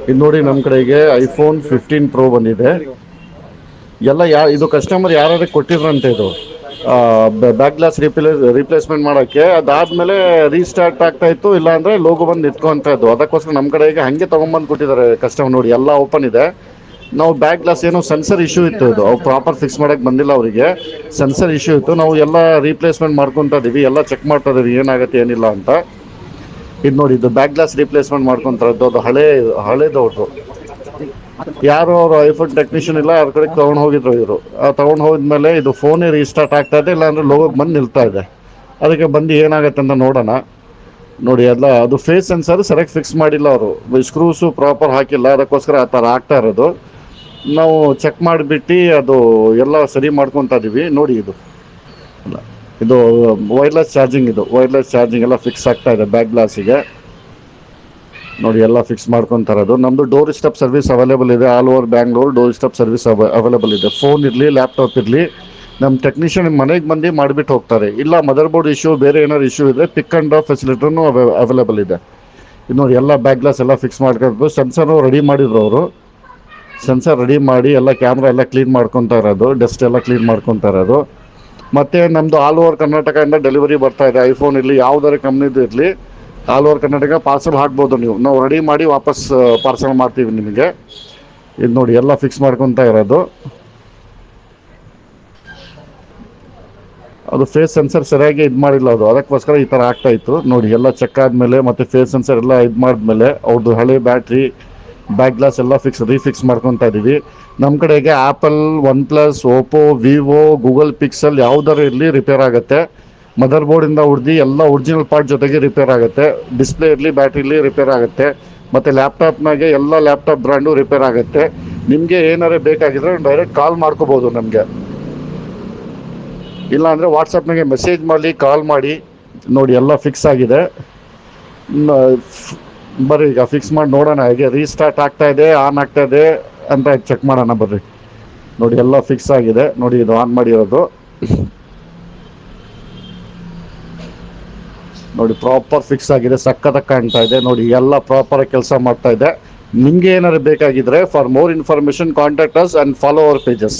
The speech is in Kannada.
ಇದು ನೋಡಿ ನಮ್ಮ ಕಡೆಗೆ ಐಫೋನ್ 15 Pro ಬಂದಿದೆ. ಎಲ್ಲ ಇದು ಕಸ್ಟಮರ್ ಯಾರು ಕೊಟ್ಟಿದ್ರಂತೆ ಇದು ಬ್ಯಾಕ್ ಗ್ಲಾಸ್ ರಿಪ್ಲೇಸ್ಮೆಂಟ್ ಮಾಡೋಕ್ಕೆ. ಅದಾದಮೇಲೆ ರೀಸ್ಟಾರ್ಟ್ ಆಗ್ತಾ ಇತ್ತು, ಇಲ್ಲಾಂದರೆ ಲೋಗೋ ಬಂದು ನಿಂತ್ಕೊಂತ ಇದ್ದು. ಅದಕ್ಕೋಸ್ಕರ ನಮ್ಮ ಕಡೆಗೆ ಹಾಗೆ ತೊಗೊಂಬಂದು ಕೊಟ್ಟಿದ್ದಾರೆ ಕಸ್ಟಮರ್. ನೋಡಿ ಎಲ್ಲ ಓಪನ್ ಇದೆ. ನಾವು ಬ್ಯಾಕ್ ಗ್ಲಾಸ್ ಏನೋ ಸೆನ್ಸರ್ ಇಶ್ಯೂ ಇತ್ತು, ಇದು ಅವ್ರು ಪ್ರಾಪರ್ ಫಿಕ್ಸ್ ಮಾಡೋಕ್ಕೆ ಬಂದಿಲ್ಲ ಅವರಿಗೆ. ಸೆನ್ಸರ್ ಇಶ್ಯೂ ಇತ್ತು. ನಾವು ಎಲ್ಲ ರೀಪ್ಲೇಸ್ಮೆಂಟ್ ಮಾಡ್ಕೊತಾ ಇದ್ದೀವಿ, ಎಲ್ಲ ಚೆಕ್ ಮಾಡ್ತಾ ಇದ್ದೀವಿ ಏನಾಗುತ್ತೆ ಏನಿಲ್ಲ ಅಂತ. ಇದು ನೋಡಿ, ಇದು ಬ್ಯಾಕ್ ಗ್ಲಾಸ್ ರಿಪ್ಲೇಸ್ಮೆಂಟ್ ಮಾಡ್ಕೊತಾರದ್ದು. ಅದು ಹಳೇದು ಅವ್ರದ್ದು. ಯಾರು ಅವರು ಐಫೋನ್ ಟೆಕ್ನಿಷಿಯನ್ ಇಲ್ಲ, ಅವ್ರ ಕಡೆ ತೊಗೊಂಡು ಹೋಗಿದ್ರು ಇವರು. ತೊಗೊಂಡು ಹೋದ್ಮೇಲೆ ಇದು ಫೋನೇ ರೀಸ್ಟಾರ್ಟ್ ಆಗ್ತಾ ಇದೆ, ಇಲ್ಲಾಂದ್ರೆ ಲೋಗೋಗೆ ಬಂದು ನಿಲ್ತಾ ಇದೆ. ಅದಕ್ಕೆ ಬಂದು ಏನಾಗುತ್ತೆ ಅಂತ ನೋಡೋಣ. ನೋಡಿ, ಎಲ್ಲ ಅದು ಫೇಸ್ ಸೆನ್ಸರ್ ಸರಿಯಾಗಿ ಫಿಕ್ಸ್ ಮಾಡಿಲ್ಲ ಅವರು, ಸ್ಕ್ರೂಸು ಪ್ರಾಪರ್ ಹಾಕಿಲ್ಲ. ಅದಕ್ಕೋಸ್ಕರ ಆ ಥರ ಆಗ್ತಾ ಇರೋದು. ನಾವು ಚೆಕ್ ಮಾಡಿಬಿಟ್ಟು ಅದು ಎಲ್ಲ ಸರಿ ಮಾಡ್ಕೊತಾ ಇದ್ದೀವಿ. ನೋಡಿ, ಇದು ವೈರ್ಲೆಸ್ ಚಾರ್ಜಿಂಗ್, ಇದು ವೈರ್ಲೆಸ್ ಚಾರ್ಜಿಂಗ್ ಎಲ್ಲ ಫಿಕ್ಸ್ ಆಗ್ತಾ ಇದೆ ಬ್ಯಾಕ್ ಗ್ಲಾಸಿಗೆ. ನೋಡಿ, ಎಲ್ಲ ಫಿಕ್ಸ್ ಮಾಡ್ಕೊತಾರದು. ನಮ್ಮದು ಡೋರ್ ಸ್ಟೆಪ್ ಸರ್ವಿಸ್ ಅವೈಲೇಬಲ್ ಇದೆ. All over Bangalore door step service available ಇದೆ. ಫೋನ್ ಇರಲಿ, ಲ್ಯಾಪ್ಟಾಪ್ ಇರಲಿ, ನಮ್ಮ ಟೆಕ್ನಿಷಿಯನ್ ಮನೆಗೆ ಬಂದು ಮಾಡಿಬಿಟ್ಟು ಹೋಗ್ತಾರೆ. ಇಲ್ಲ ಮದರ್ ಬೋರ್ಡ್ ಇಶ್ಯೂ, ಬೇರೆ ಏನಾದ್ರು ಇಶ್ಯೂ ಇದ್ದರೆ ಪಿಕ್ ಆ್ಯಂಡ್ ಡ್ರಾಪ್ ಫೆಸಿಲಿಟಿನೂ ಅವೈಲೇಬಲ್ ಇದೆ. ಇದು ನೋಡಿ, ಎಲ್ಲ ಬ್ಯಾಕ್ ಗ್ಲಾಸ್ ಎಲ್ಲ ಫಿಕ್ಸ್ ಮಾಡ್ಕೊಂಡು ಸೆನ್ಸರು ರೆಡಿ ಮಾಡಿದ್ರು ಅವರು. ಸೆನ್ಸರ್ ರೆಡಿ ಮಾಡಿ ಎಲ್ಲ ಕ್ಯಾಮ್ರಾ ಎಲ್ಲ ಕ್ಲೀನ್ ಮಾಡ್ಕೊತಾ ಇರೋದು, ಡಸ್ಟ್ ಎಲ್ಲ ಕ್ಲೀನ್ ಮಾಡ್ಕೊತಾ ಇರೋದು. ಮತ್ತು ನಮ್ಮದು ಆಲ್ ಓವರ್ ಕರ್ನಾಟಕದಿಂದ ಡೆಲಿವರಿ ಬರ್ತಾ ಇದೆ. ಐಫೋನ್ ಇರಲಿ, ಯಾವುದಾದ್ರು ಕಂಪ್ನಿದು ಇರಲಿ, ಆಲ್ ಓವರ್ ಕರ್ನಾಟಕ ಪಾರ್ಸಲ್ ಹಾಕ್ಬೋದು ನೀವು. ನಾವು ರೆಡಿ ಮಾಡಿ ವಾಪಸ್ ಪಾರ್ಸಲ್ ಮಾಡ್ತೀವಿ ನಿಮಗೆ. ಇದು ನೋಡಿ, ಎಲ್ಲ ಫಿಕ್ಸ್ ಮಾಡ್ಕೊತಾ ಇರೋದು. ಅದು ಫೇಸ್ ಸೆನ್ಸರ್ ಸರಿಯಾಗಿ ಇದು ಮಾಡಿಲ್ಲ ಅದು, ಅದಕ್ಕೋಸ್ಕರ ಈ ಥರ ಆಗ್ತಾಯಿತ್ತು. ನೋಡಿ, ಎಲ್ಲ ಚೆಕ್ ಆದಮೇಲೆ ಮತ್ತು ಫೇಸ್ ಸೆನ್ಸರ್ ಎಲ್ಲ ಇದು ಮಾಡಿದ್ಮೇಲೆ ಅವ್ರದ್ದು ಹಳೆ ಬ್ಯಾಟ್ರಿ, ಬ್ಯಾಕ್ ಗ್ಲಾಸ್ ಎಲ್ಲ ರೀಫಿಕ್ಸ್ ಮಾಡ್ಕೊತಾ ಇದ್ದೀವಿ. ನಮ್ಮ ಕಡೆಗೆ apple, one plus, Oppo, Vivo, Google pixel ಯಾವುದಾದ್ರು ಇರಲಿ ರಿಪೇರ್ ಆಗುತ್ತೆ. ಮದರ್ ಬೋರ್ಡಿಂದ ಹೊಡ್ದು ಎಲ್ಲ ಒರಿಜಿನಲ್ ಪಾರ್ಟ್ ಜೊತೆಗೆ ರಿಪೇರ್ ಆಗುತ್ತೆ. ಡಿಸ್ಪ್ಲೇ ಇರಲಿ, ಬ್ಯಾಟ್ರಿ ಇರಲಿ ರಿಪೇರ್ ಆಗುತ್ತೆ. ಮತ್ತು ಲ್ಯಾಪ್ಟಾಪ್ನಾಗೆ ಎಲ್ಲ ಲ್ಯಾಪ್ಟಾಪ್ ಬ್ರ್ಯಾಂಡು ರಿಪೇರ್ ಆಗುತ್ತೆ. ನಿಮಗೆ ಏನಾರು ಬೇಕಾಗಿದ್ರೆ ಡೈರೆಕ್ಟ್ ಕಾಲ್ ಮಾಡ್ಕೋಬೋದು ನಮಗೆ, ಇಲ್ಲಾಂದರೆ ವಾಟ್ಸಪ್ನಾಗೆ ಮೆಸೇಜ್ ಮಾಡಲಿ, ಕಾಲ್ ಮಾಡಿ. ನೋಡಿ, ಎಲ್ಲ ಫಿಕ್ಸ್ ಆಗಿದೆ. ಬರ್ರಿ ಈಗ ಫಿಕ್ಸ್ ಮಾಡಿ ನೋಡೋಣ, ಹೇಗೆ ರೀಸ್ಟಾರ್ಟ್ ಆಗ್ತಾ ಇದೆ, ಆನ್ ಆಗ್ತಾ ಇದೆ ಅಂತ ಚೆಕ್ ಮಾಡೋಣ ಬರ್ರಿ. ನೋಡಿ, ಎಲ್ಲ ಫಿಕ್ಸ್ ಆಗಿದೆ. ನೋಡಿ, ಇದು ಆನ್ ಮಾಡಿರೋದು. ನೋಡಿ, ಪ್ರಾಪರ್ ಫಿಕ್ಸ್ ಆಗಿದೆ, ಸಕ್ಕತ್ತಾಗಿ ಕಾಣ್ತಾ ಇದೆ. ನೋಡಿ, ಎಲ್ಲ ಪ್ರಾಪರಾಗಿ ಕೆಲಸ ಮಾಡ್ತಾ ಇದೆ. ನಿಮಗೆ ಏನಾದ್ರು ಬೇಕಾಗಿದ್ರೆ for more information contact us and follow our pages.